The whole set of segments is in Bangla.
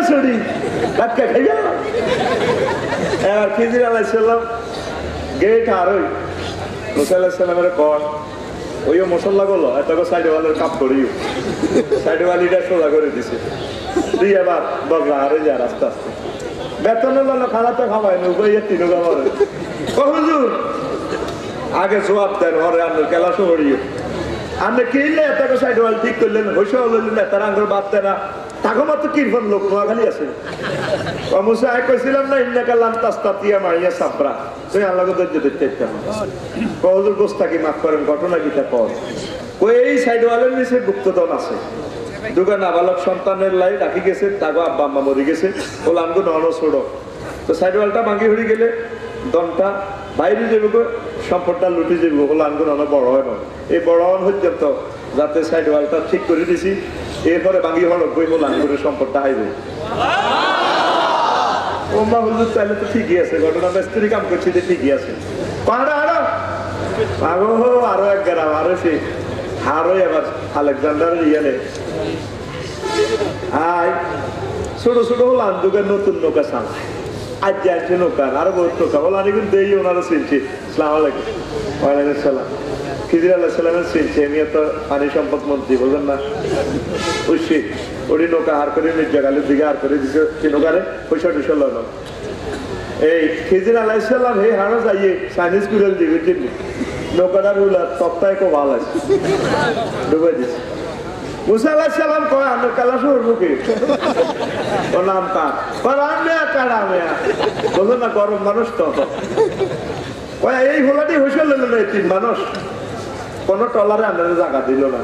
ছড়ি কাটকা খাইয়া এবার খিজির আলাইসাল্লাম গেট আর ওই মুসা আলাইসাল্লামের কর ওইও মশলা গুলো এত সাইডে ওয়ালের কাপ করিও সাইডে ওয়ালিটা সোজা করে দিছে তুই এবার বগলা আর যা আস্তে আস্তে বেতন হলো খানা তো খাওয়াই না উপায় তিনও খাবার হুজুর আগে জবাব দেন হরে আন্নার কেলা শহরিও আপনি কিনলে এত সাইড ওয়াল ঠিক করলেন হইসা হলেন তার আঙ্গুর বাদ দেয় না তাকে মাত্র কিরফন লোক নোয়াখালী আছে মুসা কইছিলাম না ইন্নাকা লাম তাস্তাতিয়া মারিয়া সাবরা তুই আল্লাহকে ধৈর্য ধরতে হুজুর গোস্তাকি মাফ করেন ঘটনা কিটা কর ওই এই সাইড ওয়ালের নিচে গুপ্তধন আছে দুগা নাবালক সন্তানের লাই রাখি গেছে তাকে আব্বা আম্মা মরে গেছে ওলা আমগো নন ছোড়ো তো সাইড ওয়ালটা ভাঙি হয়ে গেলে দনটা বাইরে যাবে সম্পদটা লুটি যাবে ওলা আমগো নন বড় হয় না এই বড় হন পর্যন্ত যাতে সাইড ওয়ালটা ঠিক করে দিছি এরপরে ভাঙি হল বই ওলা আমগো সম্পদটা হাইবে ওমা হুজুর তাহলে তো ঠিকই আছে ঘটনা মিস্ত্রি কাম করছি যে ঠিকই আছে পাড়া আরো আরো এক গ্রাম আরো সে আরো এবার আলেকজান্ডার ইয়ালে আয় ছোট ছোট হলো আন্দোলনের নতুন নৌকা চালায় আজ যাচ্ছে নৌকা আরো বহুত নৌকা বলো আমি কিন্তু দেই ওনারা চিনছি সালাম আলাইকুম ওয়ালাইকুম সালাম খিজির আল্লাহ সালামের চিনছি আমি তো পানি সম্পদ মন্ত্রী বলবেন না বুঝছি ওই নৌকা হার করে মির্জাগালের দিকে হার করে দিচ্ছে নৌকারে পয়সা টুসা লন এই খিজির আল্লাহ সাল্লাম হে হারো যাইয়ে চাইনিজ কুড়েল দিকে চিনি নৌকাটার উলার সপ্তাহে খুব ভালো আছে ডুবে দিচ্ছে মুসা আলাইহিস সালাম কয় আমরা কালাশোর মুখে ও নাম কার বলো না গরম মানুষ তো কয় এই হোলাটি হইসল এই তিন মানুষ কোন টলারে আমাদের জায়গা দিল না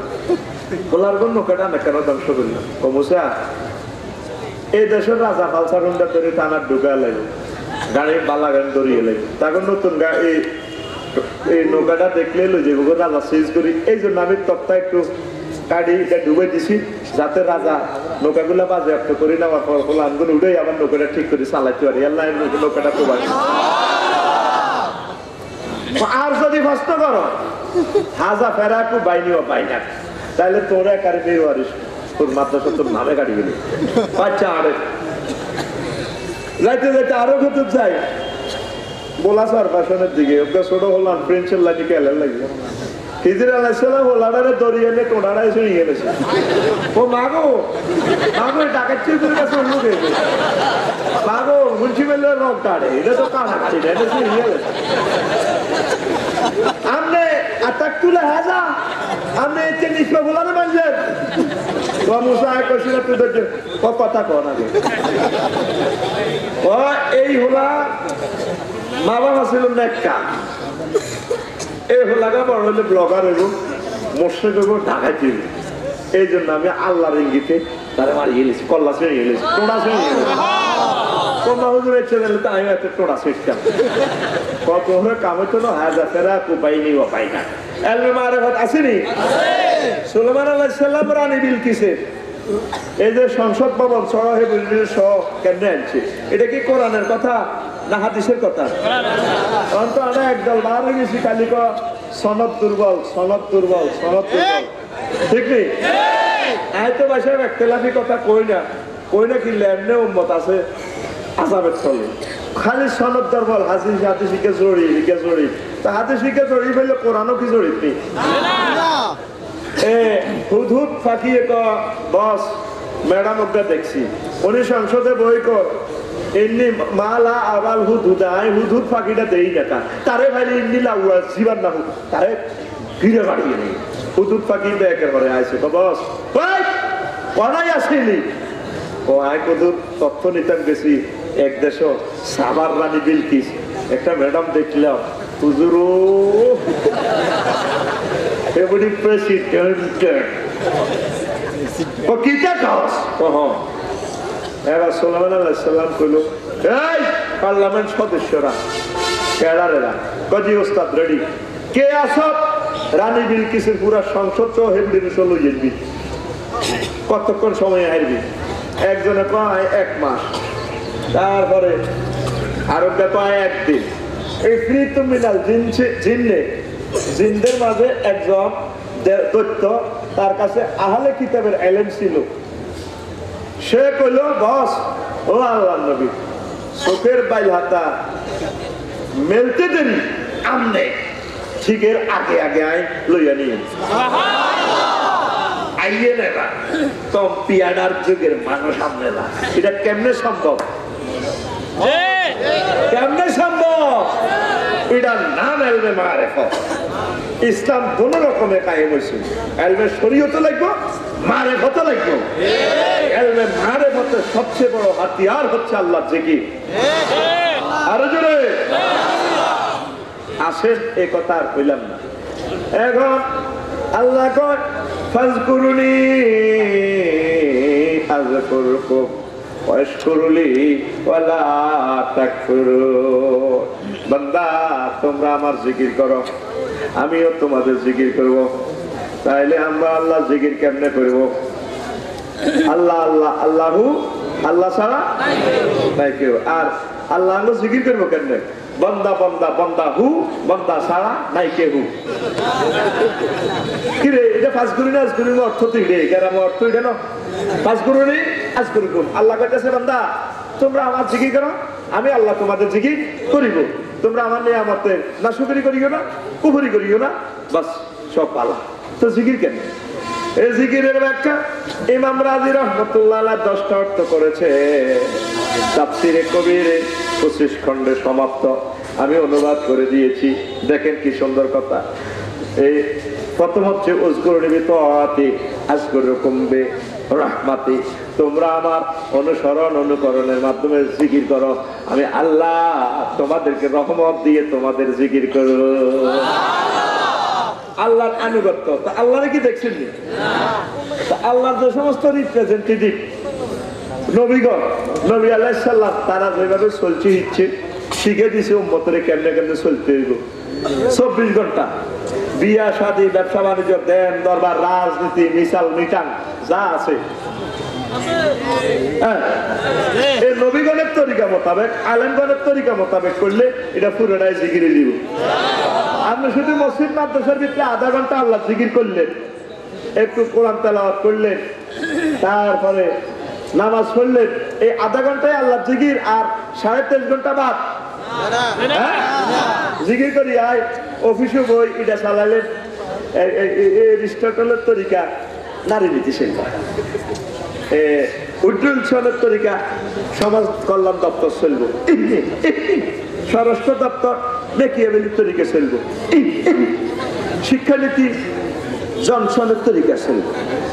হোলার কোন নৌকাটা না কেন ধ্বংস করলাম ও মুসা এই দেশের রাজা পালসারুন্ডা ধরে টানার ঢুকা লাগবে গাড়ির বালা গাড়ি দড়িয়ে লাগবে তখন নতুন এই নৌকাটা দেখলে লই যাবো রাজা সিজ করি এই জন্য আমি তক্তা একটু কাটি এটা ডুবে দিছি যাতে রাজা নৌকাগুলা বাজেয়াপ্ত করে নেওয়ার পর আনগুলো উঠেই আবার নৌকাটা ঠিক করে চালাইতে পারি আল্লাহ নৌকাটা তো আর যদি প্রশ্ন করো হাজা ফেরা একটু বাইনিও পাই না তাহলে তোরা কারি বের পারিস তোর মাদ্রাসা তোর নামে গাড়ি গেলি বাচ্চা আরে যাইতে যাইতে আরো কত যাই বোলাসার বাসনের দিকে ওকে ছোট হলাম প্রিন্সের লাইনে কেলের লাগবে খিজির আলাইসালাম ওলাডারে দরিয়ে নিয়ে টোনারা এসে নিয়ে গেছে ও মাগো মাগো ডাকাচ্ছি তোর কাছে অন্য গেছে মাগো মুন্সিপালের রং কাটে এটা তো কানা কাটি না এটা সে নিয়ে গেছে আমনে আতাক তুলে হাজা আমনে এতে নিষ্পা বলানো মানছেন তো মুসা কইছিল তোদের কথা কন আগে ও এই হলা মা বাবা ছিল নেকা এই হলাগা বড় হলে ব্লগার হইব মোর্শেক হইব ঢাকাইতে হইব এই জন্য আমি আল্লাহর ইঙ্গিতে তারা মারিয়ে গেছি কল্লা ছেড়ে গেছি টোড়া ছেড়ে গেছি কন্যা হুজুর এসে গেলে তো আমি একটা টোড়া ছিটতাম কত হলে কামাইতো না হাজার ফেরা কোপাই নি বাপাই না এলমে মারেফত আসেনি সুলেমান আলাইহিস সালাম রানী বিলকিসের এই যে সংসদ ভবন সরাহে বিল্ডিং সহ কেন আনছে এটা কি কোরআনের কথা না হাদিসের কথা অন্ত আমরা একদল বার হয়ে গেছি কালিক সনদ দুর্বল সনদ দুর্বল সনদ দুর্বল ঠিক নেই আয়তো বাসায় একতলাফি কথা কই না কিনলে এমনি উম্মত আছে আজাবের চলে খালি সনদ দুর্বল হাদিসিকে জড়ি তা হাদিসিকে জড়ি ফেললে কোরআনও কি জড়িত নেই হুদহুদ ফাঁকিয়ে বস ম্যাডাম ওকে দেখছি উনি সংসদে বই কর এমনি মালা আবাল হুদহুদ আয় হুদহুদ ফাঁকিটা দেই না তারে ভাই এমনি লাউয়া জীবন না হোক তারে ফিরে বাড়িয়ে নেই হুদহুদ ফাঁকি ব্যাকের ঘরে আইছে তো বস কনাই আসেনি ও আয় কত তথ্য নিতাম গেছি এক দেশ সাবার রানী বিলকিস একটা ম্যাডাম দেখলাম হুজুরো every president o kita kaos এবার সুলেমান আলাইহিস সালাম কইল এই পার্লামেন্ট সদস্যরা কেডারেরা কজি ওস্তাদ রেডি কে আসত রানী বিলকিসের পুরা সংসদ সহ হেমদিনে চলে যাবি কতক্ষণ সময় আইবি একজনে কয় 1 মাস তারপরে আরো কয় 1 দিন এই ফ্রি তো মিলাল জিনদের মাঝে একজন দৈত্য তার কাছে আহলে কিতাবের এলেম ছিল সে কইল বস ও আল্লাহ নবী চোখের বাইল হাতা মেলতে দেরি আমনে ঠিকের আগে আগে আই লইয়া নিয়ে আইয়ে নেবা তো পিয়ানার যুগের মানুষ সামনে না এটা কেমনে সম্ভব কেমনে সম্ভব এটার নাম এলমে মারেফত ইসলাম কোন রকমে কায়েম হয়েছে এলমে শরীয়ত লাগবো মারেফত লাগবো এলমে মারেফতের সবচেয়ে বড় হাতিয়ার হচ্ছে আল্লাহ জিকির আরো জোরে আসেন এই কথা আর কইলাম না এখন আল্লাহ কয় ফাজকুরুনি আযকুরকুম ওয়াশকুরুলি ওয়ালা তাকফুরুন বান্দা তোমরা আমার জিকির করো আমিও তোমাদের জিকির করব তাইলে আমরা আল্লাহ জিকির কেমনে করব আল্লাহ আল্লাহ আল্লাহু আল্লাহ ছাড়া নাই কেউ আর আল্লাহ জিকির করবো কেমনে বন্দা বন্দা বন্দা হু বন্দা ছাড়া নাই কেউ কি রে এটা ফাঁস করি না আজ করি অর্থ তুই রে গ্রাম অর্থ এটা না ফাঁস করু নি আজ করি আল্লাহ কাছে বান্দা তোমরা আমার জিকির করো আমি আল্লাহ তোমাদের জিকির করিব তোমরা আমার নিয়ে আমার না শুকরি করিও না কুফরি করিও না বাস সব পালা তো জিকির কেন এই জিকিরের ব্যাখ্যা ইমাম রাজি রহমতুল্লাহ আলাইহ 10টা অর্থ করেছে তাফসিরে কবিরে 25 খণ্ডে সমাপ্ত আমি অনুবাদ করে দিয়েছি দেখেন কি সুন্দর কথা এই প্রথম হচ্ছে উযকুরুনি বিতাআতি আযকুরুকুম বিরাহমাতি তোমরা আমার অনুসরণ অনুকরণের মাধ্যমে জিকির করো আমি আল্লাহ তোমাদেরকে রহমত দিয়ে তোমাদের জিকির করব আল্লাহর আনুগত্য তা আল্লাহরে কি দেখছেন না আল্লাহর যে সমস্ত রিপ্রেজেন্টেটিভ নবীগণ নবী আলাইহিস সালাম তারা যেভাবে চলছে ইচ্ছে শিখে দিছে উম্মতের কেমনে কেমনে চলতে হইব 24 ঘন্টা বিয়া শাদী ব্যবসা বাণিজ্য দেন দরবার রাজনীতি মিসাল মিটাং যা আছে এই নবীগণের তরিকা মোতাবেক আলেমগণের তরিকা মোতাবেক করলে এটা পুরোটাই জিকিরে দিব আপনি শুধু মসজিদ মাদ্রাসার ভিতরে আধা ঘন্টা আল্লাহ জিকির করলেন একটু কোরআন তেলাওয়াত করলেন তারপরে নামাজ পড়লেন এই আধা ঘন্টায় আল্লাহ জিকির আর 23.5 ঘন্টা বাদ জিকির করি আয় অফিসে বই এটা চালালেন এরিস্টটলের তরিকা নারী নীতি শিল্প উজ্জ্বল তরিকা সমাজ কল্যাণ দপ্তর চলবো স্বরাষ্ট্র দপ্তর মেকিয়াভেলির তরিকা চলবো শিক্ষানীতি জনসনের তরিকা চলবো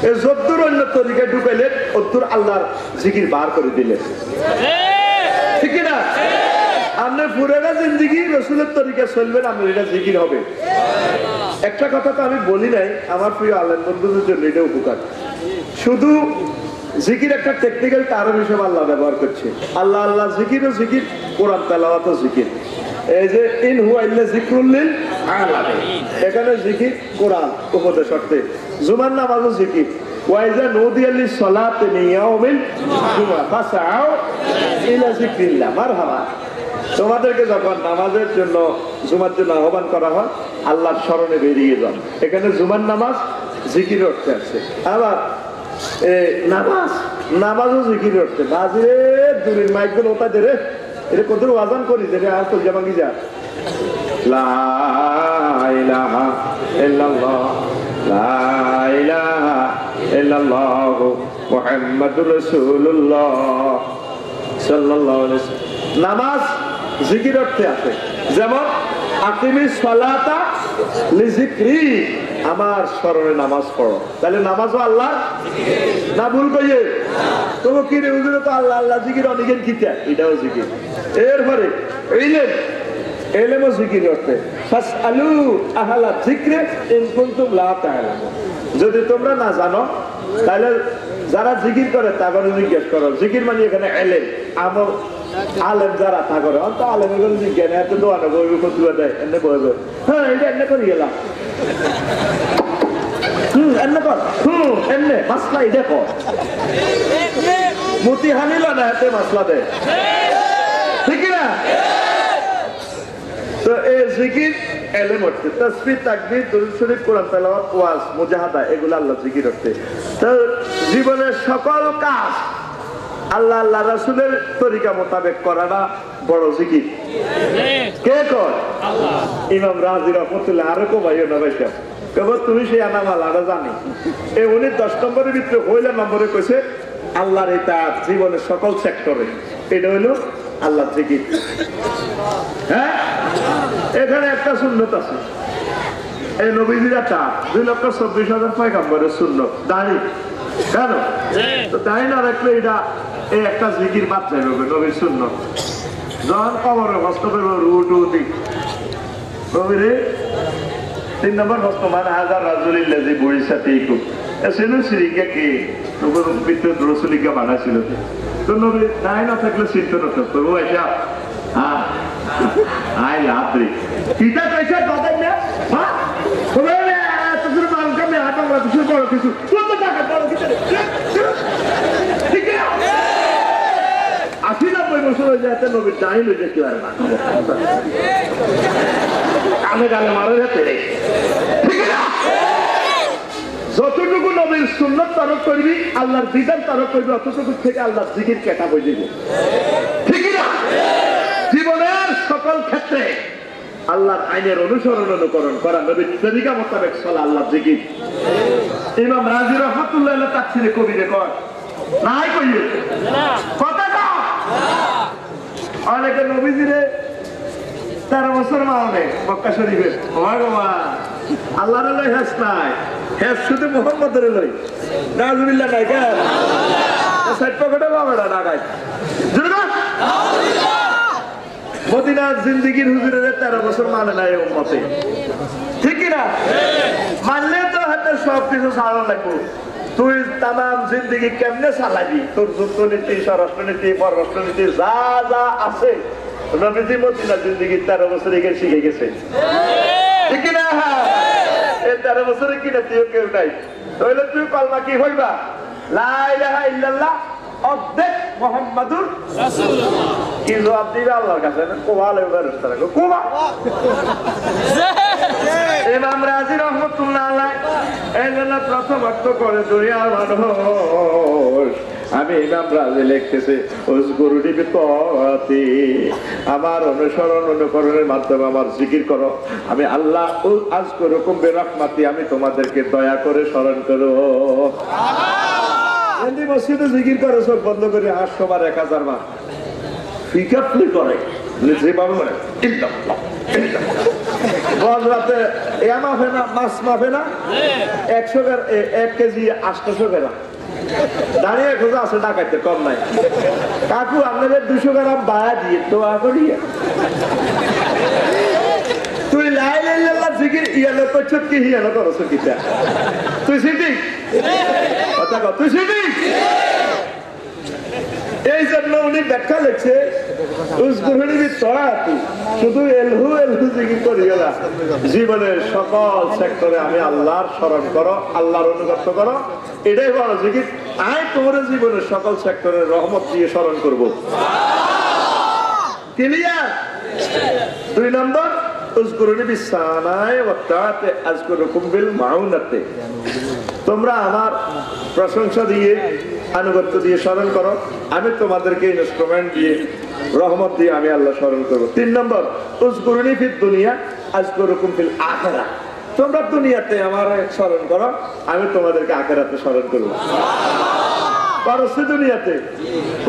এই যদ্দুর অন্য তরিকা ঢুকাইলেন অদ্দুর আল্লাহর জিকির বার করে দিলেন ঠিক না আপনি পুরোটা জিন্দিগি রসুলের তরিকা চলবেন আপনার এটা জিকির হবে একটা কথা তো আমি বলি নাই আমার প্রিয় আল্লাহ বন্ধুদের জন্য এটা উপকার শুধু জিকির একটা টেকনিক্যাল টার্ম হিসেবে আল্লাহ ব্যবহার করছে আল্লাহ আল্লাহ জিকির ও জিকির কোরআন তেলাওয়াত ও জিকির এই যে ইন হুয়া ইল্লা যিকরুল লিল আলামিন এখানে জিকির কোরআন উপদেশ অর্থে জুমার নামাজও জিকির ওয়াইজা নুদিয়া লিস সালাতি মিন ইয়াউমিল জুমআ ফাসআউ ইলা যিকরিল্লাহ মারহাবা তোমাদেরকে যখন নামাজের জন্য জুমার জন্য আহ্বান করা হয় আল্লাহর স্মরণে বেরিয়ে যান এখানে জুমার নামাজ জিকির অর্থে আছে আবার নামাজ নামাজও জিকির অর্থে বাজরে দূরের মাইকগুলো ওটা দে রে এটা কত ওয়াজান করি যে আর তো জামাগি যা লা ইলাহা ইল্লাল্লাহ লা ইলাহা ইল্লাল্লাহ মুহাম্মাদুর রাসূলুল্লাহ সাল্লাল্লাহু আলাইহি ওয়াসাল্লাম নামাজ জিকির অর্থে আছে যেমন আকিমিস সালাতা লিযিকরি আমার স্মরণে নামাজ পড়ো তাহলে নামাজও আল্লাহ না ভুল কইয়ে তবু কি রে হুজুর তো আল্লাহ আল্লাহ জিকির অনেকের কিতা এটাও জিকির এরপরে ইলম ইলমও জিকির অর্থে ফাসআলু আহলা যিকরি ইন কুনতুম লা তা'লামুন যদি তোমরা না জানো তাহলে যারা জিকির করে তাগরে জিজ্ঞেস করো জিকির মানে এখানে ইলম আমল আলেম যারা তা করে অন্ত আলেমের কোনো জিজ্ঞাসা এত দোয়ানো বইবে ফতুয়া দেয় এমনি বইবে হ্যাঁ এটা এমনি করে গেলাম এমনি কর এমনি মাসলা এটা কর মতি হানিল না হাতে মাসলা দেয় ঠিক না তো এই জিকির এলেম হচ্ছে তাসবিহ তাকবীর দরুদ শরীফ কোরআন তেলাওয়াত ওয়াজ মুজাহাদা এগুলো আল্লাহ জিকির হচ্ছে তো জীবনের সকল কাজ আল্লাহ আল্লাহ রাসূলের তরিকা মোতাবেক করাটা বড় জিকির। কে কর? ইমাম রাজি রহমতুল্লাহ আরো কমাইও না ভাইটা কেবল তুমি সেই আনামাল আরো জানি উনি 10 নম্বরের ভিতরে পয়লা নম্বরে কইছে আল্লাহর এটা জীবনের সকল সেক্টরে এটা হইল আল্লাহ জিকির। হ্যাঁ, এখানে একটা সুন্নত আছে, এই নবীজিরা 2,24,000 পয়গম্বরের সুন্নত দাঁড়ি কেন তো তাই না রাখলে এটা এই একটা জিকির বাদ যাবে নবীর সুন্নত। যখন কবরে কষ্ট করবো রুটু দিক নবীরে 3 নম্বর প্রশ্ন মানে হাজার রাজুলিল্লাজি বুড়ির সাথে সেনু সিরিকা কে বিদ্যুৎ রসুলিকা বানাছিল তো নবী নাই না থাকলে চিন্তা না থাকতো ও এটা হ্যাঁ আই লাভ রে কিটা কইছে দাদা না হ্যাঁ তোর মালকা মে হাত আমরা কিছু বড় কিছু কত টাকা বড় কিছু ঠিক আছে 80-90 বছর হয়ে যায় নবী চাই লই যে কি আর না কানে কানে মারা যেতে ঠিক আছে। যতটুকু নবীর সুন্নত তারক করবি আল্লাহর বিধান তারক করবি অতটুকু থেকে আল্লাহর জিকির কেটা হয়ে যাবে ঠিক না। জীবনের সকল ক্ষেত্রে আল্লাহর আইনের অনুসরণ অনুকরণ করা নবীর তরিকা মোতাবেক চলা আল্লাহর জিকির। ইমাম রাজি রহমাতুল্লাহ তাফসীরে কবিরে কয় নাই কইয়ে কথা না অনেকে নবীজিরে 13 বছর মানে মক্কা শরীফে আল্লাহর লই হেস নাই হেস শুধু মুহাম্মদের লই নাউজুবিল্লাহ নাই কেন সাইড পকেটে বাবাটা ডাকাই মদিনার জিন্দেগির হুজুরের 13 বছর মানে নাই উম্মতে ঠিক না মানলে তো হাতে সবকিছু ছাড়া লাগবো। তুই তাম জিন্দেগি কেমনে চালাবি তোর যুদ্ধনীতি স্বরাষ্ট্রনীতি পররাষ্ট্রনীতি যা যা আছে নবীজি মদিনার জিন্দেগি 13 বছর এগিয়ে শিখে গেছে ঠিক না। এই 13 বছরে কিনা তুই কেউ নাই তাহলে তুই কলমা কি হইবা লা ইলাহা ইল্লাল্লাহ অর্ধেক মুহাম্মাদুর রাসূলুল্লাহ কি জবাব দিবে আল্লাহর কাছে না কোবালে বেরস্তা রাখো কোবা ইমাম রাজি রহমাতুল্লাহ আলাইহি এই জন্য প্রথম অর্থ করে দুনিয়ার মানুষ আমি ইমাম রাজি লিখতেছি উজকুরুনি বিতাআতি আমার অনুসরণ অনুকরণের মাধ্যমে আমার জিকির করো আমি আল্লাহ আযকুরুকুম বিরহমাতি আমি তোমাদেরকে দয়া করে স্মরণ করব। এন্দি মসজিদে জিকির করে সব বন্ধ করে 800 বার 1000 বার ফিকাপলি করে নিজে বাবা মানে ইল্লাল্লাহ বজরাতে এ মাফে না মাছ মাফে না 100 গ্রাম 1 কেজি 800 গ্রাম দাঁড়িয়ে খোঁজা আছে ডাকাইতে কম নাই কাকু আপনাদের 200 গ্রাম বায়া দিয়ে দোয়া করিয়া তুই লা ইলাহা ইল্লাল্লাহ জিকির ইয়ালো কচ্ছত কি ইয়ালো করছ কিটা তুই সিটি কথা কও তুই সিটি এই জন্য উনি ব্যাখ্যা লিখছে উজকুরুনি বিতাআতি শুধু এলহু এলহু জিকির করিও না জীবনের সকল সেক্টরে আমি আল্লাহর স্মরণ করো আল্লাহর অনুগত করো এটাই বড় জিকির। আমি তোমার জীবনের সকল সেক্টরে রহমত দিয়ে স্মরণ করব ক্লিয়ার। 2 নম্বর উজকুরুনি বিসানায় ওয়া তাআতি আযকুরুকুম বিল মাউনাতি তোমরা আমার প্রশংসা দিয়ে আনুগত্য দিয়ে স্মরণ করো আমি তোমাদেরকে ইনস্ট্রুমেন্ট দিয়ে রহমত দিয়ে আমি আল্লাহ স্মরণ করবো। 3 নম্বর উযকুরুনি ফিদ দুনিয়া আযকুরুকুম ফিল আখিরাহ তোমরা দুনিয়াতে আমার স্মরণ করো আমি তোমাদেরকে আখিরাতে স্মরণ করবো। পারছি দুনিয়াতে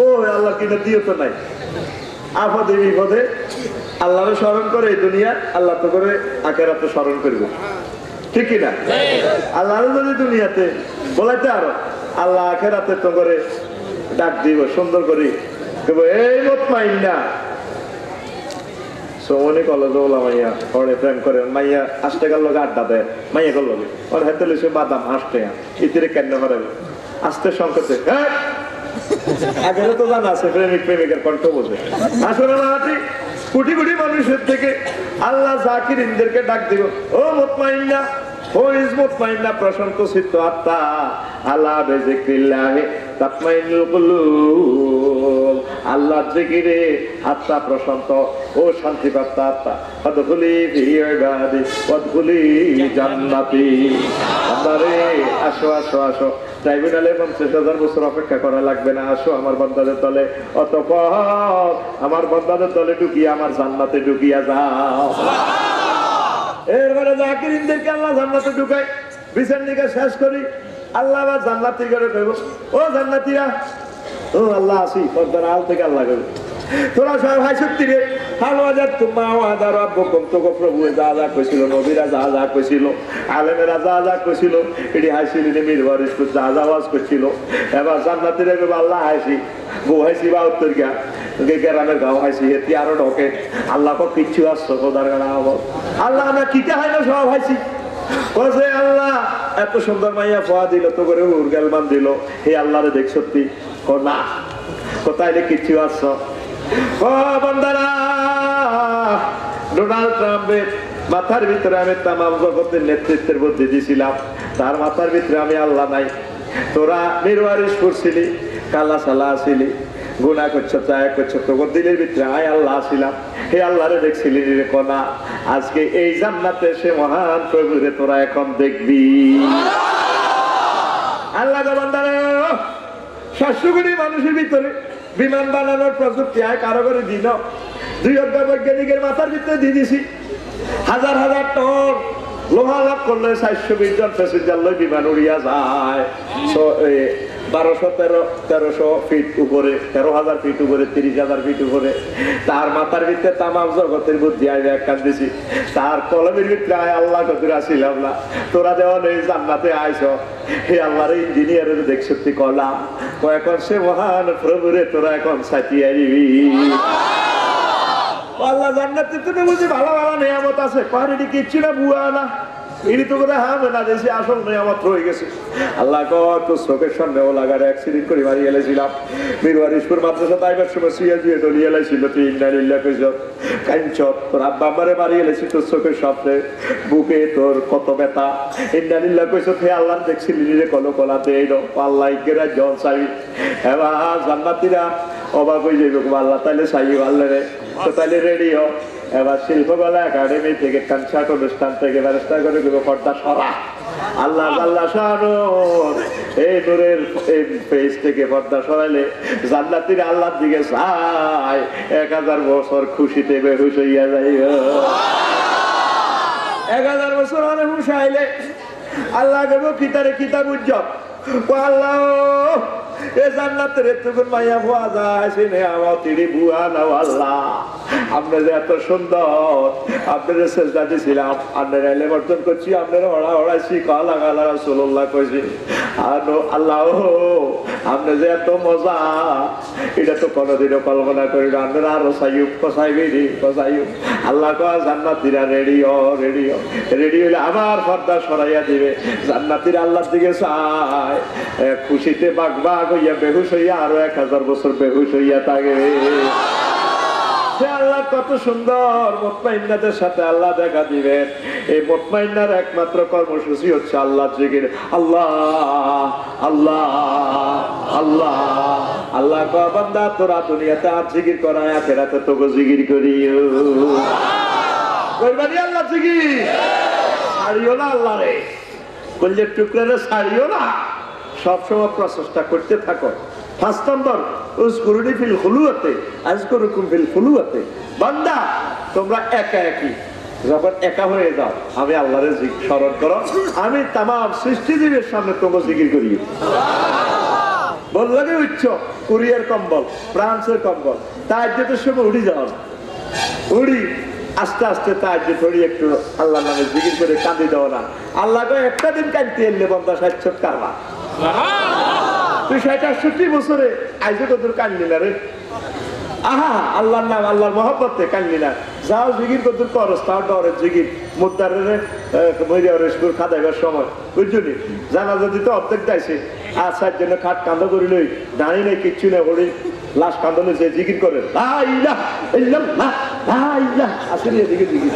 ও আল্লাহ কিনা দিও তো নাই আপদে বিপদে আল্লাহরে স্মরণ করে এই দুনিয়া আল্লাহ তো করে আখিরাতে স্মরণ করবো ঠিক না। আল্লাহর যদি দুনিয়াতে বলাইতে আরো আল্লাহ আখিরাতে তো করে ডাক দিব সুন্দর করে এই মুতমাইন্না সোমনি কলেজ ওলা মাইয়া ওরে প্রেম করে মাইয়া আসতে গেল আড্ডা দেয় মাইয়া গেল ওর হাতে লইছে বাদাম হাসতে ইতিরে কেন হারাবে আস্তে সংকটে হ্যাঁ আগেও তো জানা আছে প্রেমিক প্রেমিকার কণ্ঠ বোঝে আসলে মাটি কোটি কোটি মানুষের থেকে আল্লাহ জাকিরিনদেরকে ডাক দিব ও মুতমাইন্না ও ইজ মুতমাইন্না প্রশান্ত চিত্ত আত্মা আল্লাহ বিযিকরিল্লাহি তাতমাইন্নুল কুলুব আল্লাহ আল্লাহ জিকিরে আত্মা প্রশান্ত ও শান্তিপ্রাপ্ত আত্মা অদখুলি বিয়াদি অদখুলি জান্নাতি। বান্দারে আসো আসো আসো, ট্রাইব্যুনালে 50,000 বছর অপেক্ষা করা লাগবে না, আসো আমার বান্দাদের দলে, অতঃপর আমার বান্দাদের দলে ঢুকিয়ে আমার জান্নাতে ঢুকিয়া যাও। এরপরে জাকিরিনদেরকে আল্লাহ জান্নাতে ঢুকায়, বিচার নিকাশ শেষ করি আল্লাহ আবার জান্নাতি করে কইব, ও জান্নাতীরা, ও আল্লাহ আসি পর্দার আল থেকে আল্লাহ কইব, তোরা সব হাই সত্যি রে, হালওয়াজার তোমা ওয়াদা রাব্বুকুম, তোকে প্রভু যা যা কইছিল, নবীরা যা যা কইছিল, আলেমেরা যা যা কইছিল, এটি হাইছিলি মিরবার স্কুল যা যা ওয়াজ করছিল। এবার জান্নাতীরা কইব, আল্লাহ হাইছি বউ হাইছি বা উত্তর গিয়া গ্রামের গাঁও হাইছি, হেতি আরো ঢকে, আল্লাহ কো কিচ্ছু আসছো কোদার গানা, আল্লাহ আমরা কিতে হয় না সব হাইছি। বলছে আল্লাহ এত সুন্দর মাইয়া ফোয়া দিল, তো করে উর্গালমান দিল, হে আল্লাহ রে দেখ সত্যি, ও না কোথায় রে কিচ্ছু আসছো। ও বান্দারা, ডোনাল্ড ট্রাম্পের মাথার ভিতরে আমি তামাম জগতের নেতৃত্বের বুদ্ধি দিয়েছিলাম, তার মাথার ভিতরে আমি আল্লাহ নাই। তোরা নির্বারিশ করছিলি, কালা সালা আসিলি, গুণা করছো, চায় করছো, তোর দিলের ভিতরে আয় আল্লাহ আসিলাম, হে আল্লাহ রে দেখছিলি রে কোনা, আজকে এই জান্নাতে সে মহান প্রভুরে তোরা এখন দেখবি। আল্লাহ বান্দারে, 700 কোটি মানুষের ভিতরে বিমান বানানোর প্রযুক্তি আয় কারো করে দিন, 2 অজ্ঞ বৈজ্ঞানিকের মাথার ভিতরে দিয়ে দিছি, হাজার হাজার টন লোহা লাভ করলে 420 জন প্যাসেঞ্জার লই বিমান উড়িয়া যায়। 1200-1300 ফিট উপরে, 13,000 ফিট উপরে, 30,000 ফিট উপরে, তার মাথার ভিতরে তামাম জগতের বুদ্ধি আয় ব্যাখ্যান দিছি, তার কলমের ভিতরে আয় আল্লাহ কদুর আসিলাম না, তোরা দেওয়া নেই জান্নাতে আইস, হে আল্লাহর ইঞ্জিনিয়ারের দেখ সত্যি কলাম, তো এখন সে মহান প্রভুরে তোরা এখন সাথিয়ে দিবি। আল্লাহ জান্নাতে তো বুঝি ভালো ভালো নিয়ামত আছে, পাহাড়ি কিচ্ছু না, বুয়া না, এটি তো করে হামে না দেশে আসল নিয়ামত রয়ে গেছে। আল্লাহ কত চোখের সামনে ও লাগার অ্যাক্সিডেন্ট করে মারি এলেছিলাম, মিরওয়ারিশপুর মাদ্রাসা তাইবার সময় শুয়ে শুয়ে ডলিয়ে এলেছিল, তুই ইন্নালিল্লাহ কইছ কাঞ্চ, তোর আব্বা আম্মারে মারি এলেছি তোর চোখের সামনে, বুকে তোর কত ব্যথা, ইন্নালিল্লাহ কইছ, হে আল্লাহ দেখছিলি রে কলো কলাতে এই আল্লাহ ইকেরা জন চাই। এবার জান্নাতীরা অবাক হয়ে যাইব, আল্লাহ তাইলে চাই আল্লাহ রে, তো তাইলে রেডি হ। এবার শিল্পকলা একাডেমি থেকে কনসার্ট অনুষ্ঠান থেকে ব্যবস্থা করে দেবো পর্দা সরা, আল্লাহ আল্লাহ শানুর এই নূরের পেজ থেকে পর্দা সরাইলে জান্নাতীরা আল্লাহর দিকে চায়, 1000 বছর খুশিতে বেহুশ হইয়া যাইব। 1000 বছর অনেক হুশ আইলে আল্লাহ কেব কিতারে কিতাব উজ্জ্বল, ও আল্লাহ এ জান্নাতের এতক্ষণ মাইয়া ভুয়া যায় সে আমার তিরি বুয়া নাও আল্লাহ, আপনার যে এত সুন্দর, আপনার চেষ্টা দিয়েছিলাম, আপনার এলে বর্তন করছি, আপনার হড়া হড়াইছি, কালা কালা রাসূলুল্লাহ কইছি, আর আল্লাহ আপনি যে এত মজা, এটা তো কোনোদিনও কল্পনা করি না, আপনারা আরো সাইব কসাইবি কসাইব। আল্লাহ কয় জান্নাতীরা রেডিও রেডিও রেডি হইলে আবার পর্দা সরাইয়া দিবে, জান্নাতীরা আল্লাহর দিকে চায়, খুশিতে বাগ বাগ হইয়া বেহুশ হইয়া আরো 1000 বছর বেহুশ হইয়া থাকে। আল্লাহ কত সুন্দর, মুতমাইন্নাদের সাথে আল্লাহ দেখা দিবেন। এই মুতমাইন্নার একমাত্র কর্মসূচি হচ্ছে আল্লাহ জিকির, আল্লাহ আল্লাহ আল্লাহ আল্লাহ। কয় বান্দা তোরা দুনিয়াতে আর জিকির করায়, আখিরাতে তোকে জিকির করিও, কইবানি আল্লাহ জিকির, ছাড়িও না আল্লাহ রে, কলজের টুকরা রে ছাড়িও না, সবসময় প্রচেষ্টা করতে থাকো। 5 নম্বর, উযকুরুনি ফিল খুলুয়াতে আযকুরুকুম ফিল ফুলুয়াতে। বান্দা তোমরা একা একই, যখন একা হয়ে যাও আমি আল্লাহরে স্মরণ করো, আমি তামাম সৃষ্টিজীবের সামনে তোমাকে জিকির করি। বললাম উচ্চ কুরিয়ার কম্বল, ফ্রান্সের কম্বল, তাহাজ্জুদের সময় উড়ি যাও, উড়ি আস্তে আস্তে তাহাজ্জুদ ধরি একটু আল্লাহর নামে জিকির করে কাঁদি দাও না। আল্লাহ একটা দিন কাঁদতে এলে বন্দা 60 কারবা, তুই 60-68 বছরে আইজে কদুর কানলি না রে, আহা আল্লাহর নাম আল্লাহর মহব্বতে কানলি না, যাও জিকির কদুর করস, তাও ডরের জিকির মুদ্দারের মরিয়ারেশপুর খাদাইবার সময় বুঝলি জানাজা দিতে অর্ধেক যাইছে, আর 4 জন্য খাট কান্দ করি লই, দাঁড়িয়ে নেই কিচ্ছু নেই, ওড়ি লাশ কান্দলে যে জিকির করে আসলে এদিকে জিকির,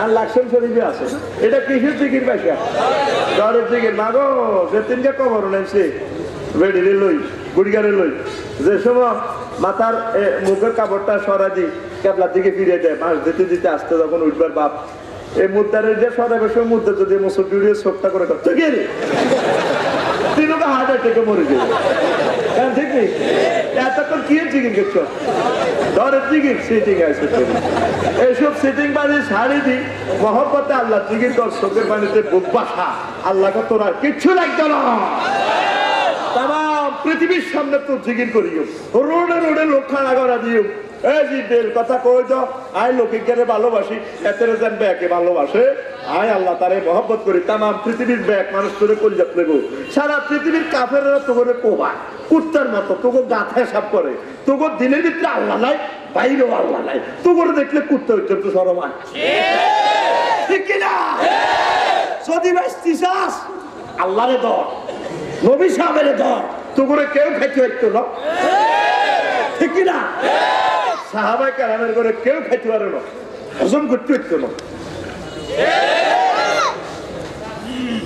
আর লাকসাম শরীফে আছে, এটা কিসের জিকির পাইছা? ডরের জিকির না গো, যে 3টা কবর নেছে বেড়িরে লই গুড়িগারে লই, যে সময় মাথার মুখের কাপড়টা সরা দি কেবলার দিকে ফিরে দেয়, মাছ দিতে দিতে আসতে যখন উঠবার বাপ এই মুদ্রারের যে সরা বসে মুদ্রা যদি মুসল্লি ছোট্টা করে করতে গেলে তিনকে হার্ট অ্যাটাকে মরে যাবে। ঠিক নেই এতক্ষণ কি চিকিং করছো ধরে চিকিং সিটিং আছে এইসব সিটিং বাড়ি শাড়ি দি মহব্বতে আল্লাহ চিকিং কর চোখের পানিতে বুক বাসা আল্লাহকে তোরা কিচ্ছু লাগতো না। তাম পৃথিবীর সামনে তোর জিকির করিও, রোডে রোডে লোক খাড়া করা দিও। এই জিতের কথা কই তো আয় লৌকিককে ভালোবাসি এতেরে যেন ব্যাকে ভালোবাসে আয় আল্লাহ তারে মহব্বত করি। তাম পৃথিবীর ব্যাগ মানুষ করে কলজাত নেবো, সারা পৃথিবীর কাফেররা তো করে কোবা কুত্তার মতো তোকে গাথা সাপ করে, তোকে দিনের ভিতরে আল্লাহ নাই বাইরেও আল্লাহ নাই, তো করে দেখলে কুত্তা হচ্ছে তো সরমান ঠিক কিনা? যদি বাঁচতি চাস আল্লাহরে ধর, নবী সাহেবের ধর, তো করে কেউ খাইতে হইতো না ঠিক কিনা? সাহাবায়ে কেরামের করে কেউ খাইতে পারে না, হজম করতে হইতো না।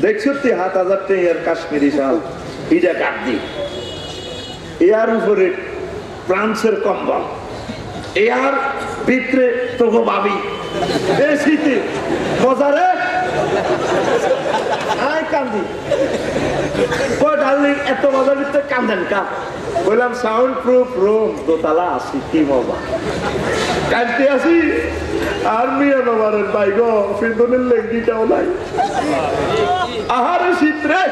দেখছো ৭,০০০ টাকার কাশ্মীরি শাল ইটা কাটদি, এর উপরে ফ্রান্সের কম্বল, এর ভিতরে তোগো ভাবি এ শীতে মজারে আয় কান্দি কয় ডার্লিং এত মজার ভিতরে কান্দেন কা? বললাম সাউন্ড প্রুফ রুম দোতলা আসি কি মজা কাঁদতে আসি আর মিয়া নবারের বাইগ ফিন্দনের লেগিটাও নাই। আহারে শীত রে,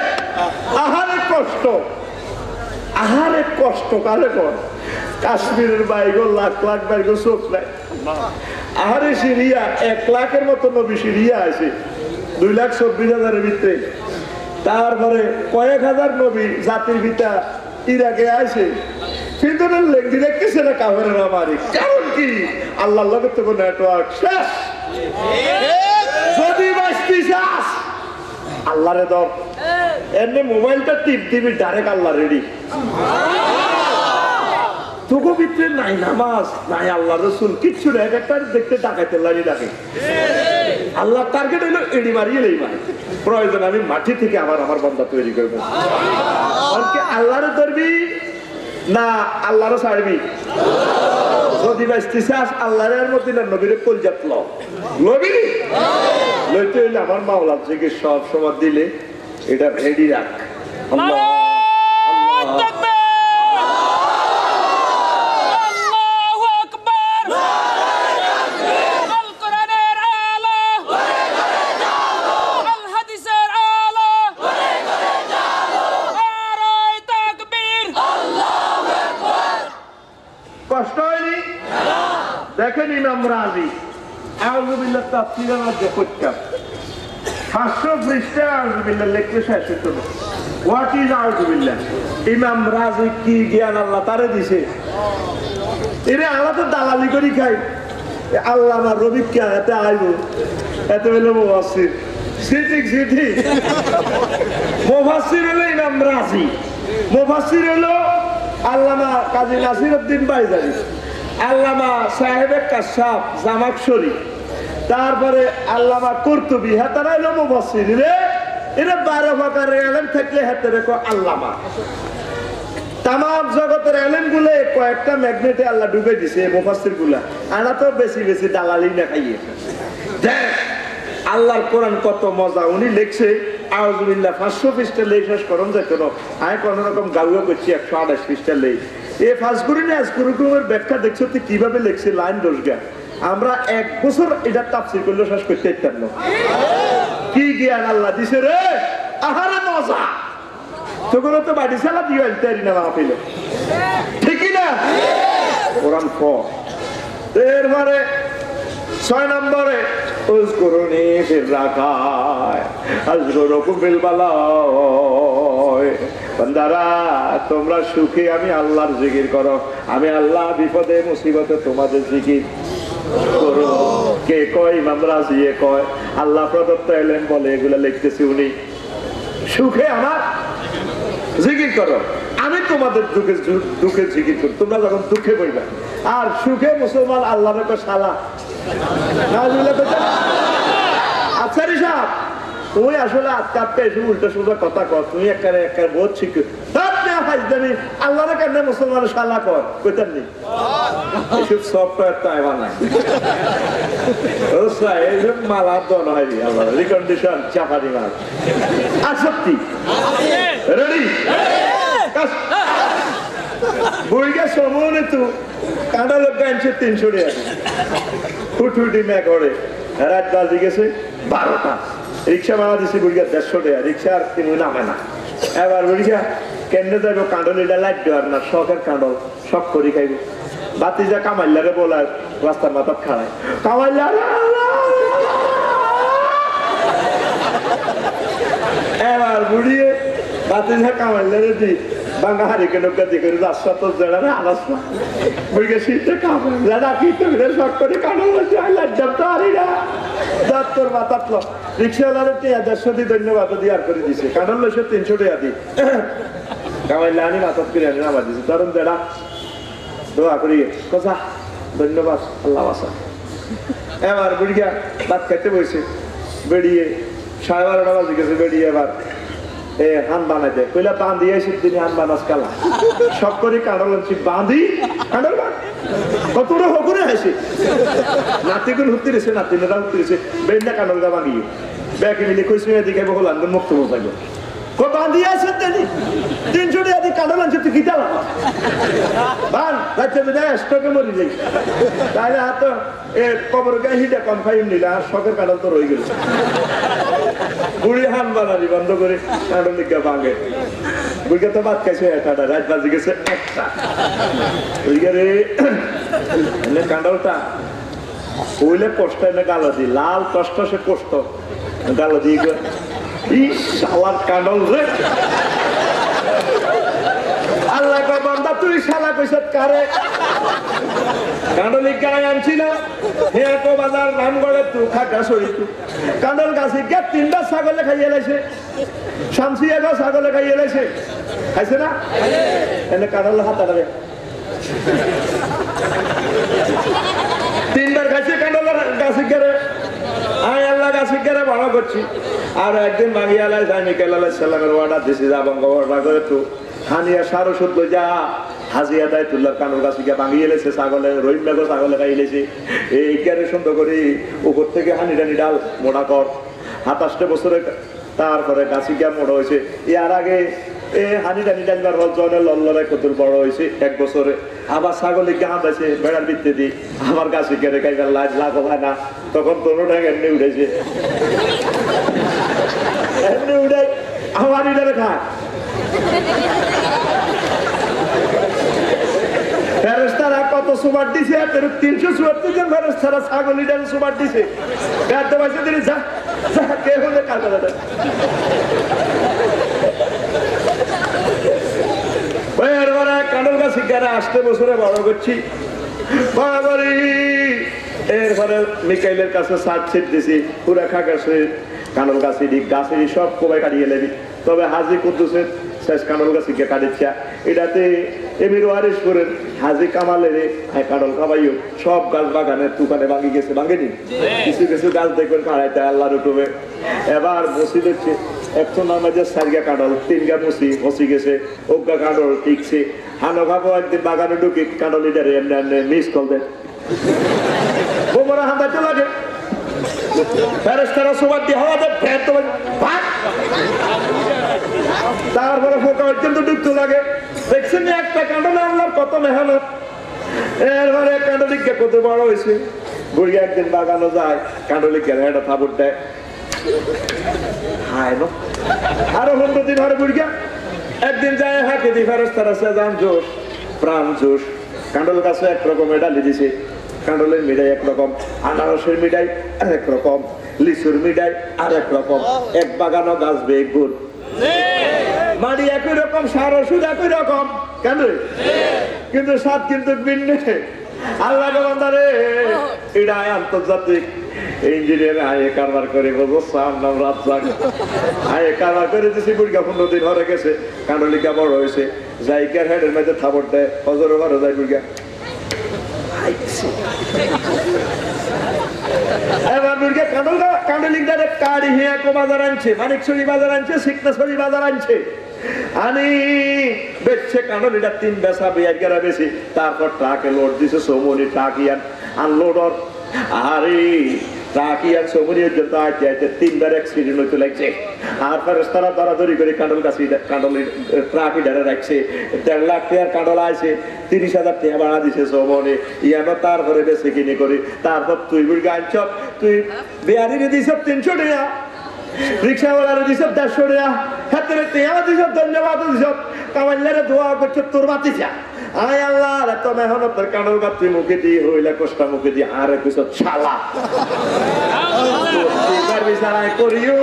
আহারে কষ্ট, আহারে কষ্ট কারে কর কাশ্মীরের বাইগ লাখ লাখ বাইগ চোখ নাই। আহারে সিরিয়া ১ লাখের মতো নবী সিরিয়া আছে ২,২৪,০০০ ভিতরে, তারপরে কয়েক হাজার নবী জাতির ভিতর ইরাকে আছে কিন্তু লেঙ্গি দেখতেছে না কাফেরের আমারই কারণ কি আল্লাহর লগে তো নেটওয়ার্ক শেষ। যদি বাঁচতে চাস আল্লাহরে ধর, এমনি মোবাইলটা টিপ দিবি ডাইরেক্ট আল্লাহ রেডি। তোকে ভিতরে নাই নামাজ নাই আল্লাহ রসুল কিচ্ছু নেই, একটা দেখতে ডাকাইতে লাগে ডাকে আল্লাহ টার্গেট হইলো এড়ি মারিয়ে এই মারি প্রয়োজন আমি মাটি থেকে আবার আমার বান্দা তৈরি করবো। আল্লাহরে ধরবি না আল্লাহরও ছাড়বি? যদি বাঁচতে চাস আল্লাহর মধ্যে না নবীরে কলজাত লবি লইতে হইলে আমার মাওলার থেকে সব সময় দিলে এটা রেডি রাখ। কষ্ট হয়নি? দেখেন ইমাম রাজি আউযুবিল্লাহ তাফসীরের মধ্যে পড়তাম 500 পৃষ্ঠা আউযুবিল্লাহ লিখতে শেষ হতো না। হোয়াট ইজ আউযুবিল্লাহ? ইমাম রাজি কি জ্ঞান আল্লাহ তারে দিছে, এরে আল্লাহ তো দালালি করি খাই। আল্লাহ আমার রবি কে এতে আইব এত হলো মুফাসসির সিটিং সিটি মুফাসসির হলো ইমাম রাজি, মুফাসসির হলো আল্লামা কাজী নাসিরউদ্দিন বাইজালি, আল্লামা সাহেবে কাশাফ জামাকশরী, তারপরে আল্লামা কুরতুবী, হ্যাঁ তারা হলো মুফাসসির রে। এরা 12 প্রকারের ইলম থাকলে হাতে রেখো আল্লামা। তাম জগতের ইলম গুলো কয়েকটা ম্যাগনেটে আল্লাহ ডুবে দিছে মুফাসসির গুলা, আনা তো বেশি বেশি দালালি না খাইয়ে। দেখ আল্লাহর কোরআন কত মজা, উনি লিখছে আউযুবিল্লাহ 500 পৃষ্ঠা লেখ শেষ করুন যেত না, আমি কোন রকম গাউয়া করছি 128 পৃষ্ঠা লেখ। এই ফাজগুরি না আজকুরুকুমের ব্যাখ্যা দেখছো তুই কিভাবে লিখছে লাইন দোষগা, আমরা 1 বছর এটা তাফসীর করলে শেষ করতে পারতাম না। কি জ্ঞান আল্লাহ দিছে রে, আহারে মজা। তোগুলো তো বাড়ি চালা দিয়ে আলতারি না মাহফিল ঠিকই না? কোরআন ক এরপরে 6 নম্বরে উযকুরুনি ফির রাখায় আযকুরুকুম বিল বালায়। বান্দারা তোমরা সুখে আমি আল্লাহর জিকির করো, আমি আল্লাহ বিপদে মুসিবতে তোমাদের জিকির করো। কে কয়? ইমাম রাজি কয় আল্লাহ প্রদত্ত ইলম বলে এগুলা লিখতেছি উনি। সুখে আমার জিকির করো, আমি তোমাদের দুঃখে জিকির করি, তোমরা যখন দুঃখে বইবা। আর সুখে মুসলমান আল্লাহর কয় শালা। আচ্ছা রে সাহেব তুমি আসলে আজকে এসে উল্টো সোজা কথা কর, তুমি একটা বহুত শিখ হাজদানি আল্লাহরে কেন মুসলমানের শালা কর কইতেন নি এসব সফটওয়্যার তো আইবা নাই ওসা এইসব মালা দন হয় আল্লাহ রিকন্ডিশন চাপানি মাল আসক্তি রেডি বুড়িকে সমনে তো কাঁটা লোক গাইছে 300 টাকা ফুটফুটি মে করে রাত বাজি গেছে 12টা রিক্সা ভাড়া দিছি বুড়িকে 150 টাকা রিক্সা আর কিনু নামে না এবার বুড়িকা কেন্দ্রে যাবো কাঁডলিটা লাগবে আর না শখের কাঁডল শখ করি খাইব বাতি যা কামাইলারে বলার রাস্তার মাথার খাড়ায় কামাইলা এবার বুড়িয়ে বাতি যা কামাইলারে দি বাংলা হারিকে নৌকা দিয়ে করে রাস্তা তো জেড়ারে আলাস না বুড়িকে শীতে কামাই যারা পিঠে ফিরে শখ করে কাঁডল বলছে লাজ্জাব তো হারি না যার তোর মাথার রিক্সাওয়ালারে 150 দিয়ে ধন্যবাদ দিয়ে আর করে দিছে কাঁডল লইছে 300 টাকা দিয়ে কামাইলা আনি মাথার করে আনি নামা দিছে তরুণ জেড়া দোয়া করি কথা ধন্যবাদ আল্লাহ বাসা এবার বুড়িয়া ভাত খাইতে বসে বেরিয়ে 12:30 বাজে গেছে বেরিয়ে এবার হান বানাই দেয় কইলা বাঁধি এসে দিনে হান বানাস কালা সব করে কাঁডল আনছি বাঁধি কাঁডল কতটা হকুরে হাসি নাতিগুলো হুত্তি রেছে নাতিনেরা হুত্তি রেছে বেন্ডা কাঁডলটা বাঙিয়ে ব্যাকে মিলে কইছে এদিকে বহুল আনবেন মুক্ত বসাইল বাঁধি আছে 300 টাকা দিয়ে কাঁডল আনছে তুই কিতা লাগা বান রাত্রে বেদা স্টকে মরি যাই তাহলে হাত কবর গায়ে হিটা কম খাইম নিলে আর শখের কাঁডল তো রয়ে গেল বুড়ি হান বানানি বন্ধ করে কাঁডল দিকে ভাঙে বুড়িকে তো ভাত খাইছে একটা রাত বাজি গেছে 1টা বুড়িকে রে কাঁডলটা হইলে কষ্ট এনে গালো দি লাল কষ্ট সে কষ্ট গালো দিয়ে শালার কাঁডল রে আল্লাহ বান্দা তুই শালা কইছ কারে কাঁডলি গায়ে আনছি না হে তো বাজার নাম গড়ে তু খাটা সরি তু কাঁডল গাছে গে 3টা ছাগলে খাইয়ে লাইছে শামসি এগো ছাগলে খাইয়ে লাইছে খাইছে না এনে কাঁডল হাতা রে 3বার খাইছে কাঁডল গাছে গেরে আয় আল্লাহ গাছে গেরে বড় করছি আর একদিন মাগিয়া আলাই যাই মিকাইল আলাইহিস সালামের অর্ডার দিছি যা বঙ্গ অর্ডার করে তু হানিয়া সারো শুদ্ধ যা হাজিয়া দেয় তুল্লার কানুর গাছে গিয়ে ভাঙিয়ে এলেছে ছাগলে রহিম বেগো ছাগলে খাইলেছে এই ক্যারে সুন্দর করে উপর থেকে হানি টানি ডাল মোড়া কর 27 বছরে তারপরে গাছে গিয়া মোড়া হয়েছে এর আগে হানি টানি ডালবার জনে লল্লরে কত বড় হয়েছে 1 বছরে আবার ছাগলে গিয়ে হাঁটাইছে বেড়ার ভিত্তি দিয়ে আমার গাছে গেড়ে খাইবার লাজ লাভ হয় না তখন তোর টাকা এমনি উঠেছে এমনি উঠে আমার ইটারে খায় ফেরেশতারা কত সুবার দিছে 374 জন ফেরেশতারা ছাগল ইটারে সুবার দিছে গাতে বসে দিলে যা যা কে হলে কাটা দাদা এরপরে কাঁডল গাছ শিকারে 8 বছরে বড় করছি বাবারি এরপরে মিকাইলের কাছে সাত ছিট দিছি পুরা খা গাছে কাঁডল গাছেরই সব কোবাই কাটিয়ে লেবি তবে হাজি কুদ্দুসের শেষ কাঁডল গাছে গিয়ে কাটিচ্ছা এটাতে এমির ওয়ারিশপুরের হাজি কামালের কাঁডল খাবাইও সব গাছ বাগানের দোকানে ভাঙি গেছে ভাঙেনি কিছু কিছু গাছ দেখবেন কাড়াইতে আল্লাহর উঠবে এবার বসি দেখছে একশো নামাজের 4 গা কাঁডল 3 গা বসি গেছে ওগা কাঁডল টিকছে হানো খাবো একদিন বাগানে ঢুকি কাঁডল লিডারে এমনি এমনি মিস কল দেয় বোমরা হাঁটাতে লাগে ফেরেশতারা সুবার দিয়ে হাওয়া দেয় ফের তো তারপরে ফোকা অত্যন্ত ডুবতে লাগে দেখছেন একটা কাঁডল আল্লাহর কত মেহনত এরপরে কাঁডলিকে কত বড় হয়েছে বুড়ি একদিন বাগানো যায় কাঁডলিকে একটা থাবুর দেয় হায় না আরো 15 দিন হরে বুড়িয়া একদিন যায় হাঁকে দি ফেরেশতারা সেজান জোশ প্রাণ জোশ কাঁডল গাছে একরকম ডালি দিছে কাঁডলের মিঠাই একরকম আনারসের মিঠাই আরেক রকম লিচুর মিঠাই আরেক রকম এক বাগানো গাছ বেগ গুড় মাড়ি একই রকম সার ওষুধ একই রকম কেন কিন্তু স্বাদ কিন্তু ভিন্ন আল্লাহ বান্দারে এটা আন্তর্জাতিক ইঞ্জিনিয়ার আয়ে কারবার করে বলছাম নাম রাজ্জাক আয়ে কারবার করে দিছি বুড়িয়া 15 দিন হরে গেছে কাঁডলিকা বড় হয়েছে জায়গার হেডের মধ্যে থাবর দেয় হজরে বড় যায় বুড়িয়া এবার বুড়িয়া কাঁডলিক কাড়ি হিয়া বাজার আনছে মানিকছড়ি বাজার আনছে সিকনাছড়ি বাজার আনছে আনি বেচছে কাঁঠাল এটা 3 বেচা 1.5 বেশি তারপর ট্রাকে লোড দিছে সমনি ট্রাকিয়ান আনলোডর আরে ট্রাকিয়ান সমনি যত আইতে আইতে 3বার অ্যাক্সিডেন্ট হইতে লাগছে আর ফেরেশতারা দরাদরি করে কাঁঠাল গাছি কাঁঠাল ট্রাকি ধরে রাখছে 1.5 লাখ টাকার কাঁঠাল আইছে 30,000 টাকা ভাড়া দিছে সমনি ইয়ানো তারপরে বেশি কিনে করে তারপর তুই বুড়ি গাঞ্চ তুই বিয়ারিরে দিছ 300 টাকা রিক্সাওয়ালারে দিছ 150 টাকা হাতে তেয়া দিছ ধন্যবাদ দিছ কামাইলারে দোয়া করছ তোর বাতিছা আয় আল্লাহ এত মেহনতের কাঁঠাল গাছ তুই মুখে দিয়ে হইলা কষ্টা মুখে দিয়ে আরে কিছু শালা বিচারাই করিও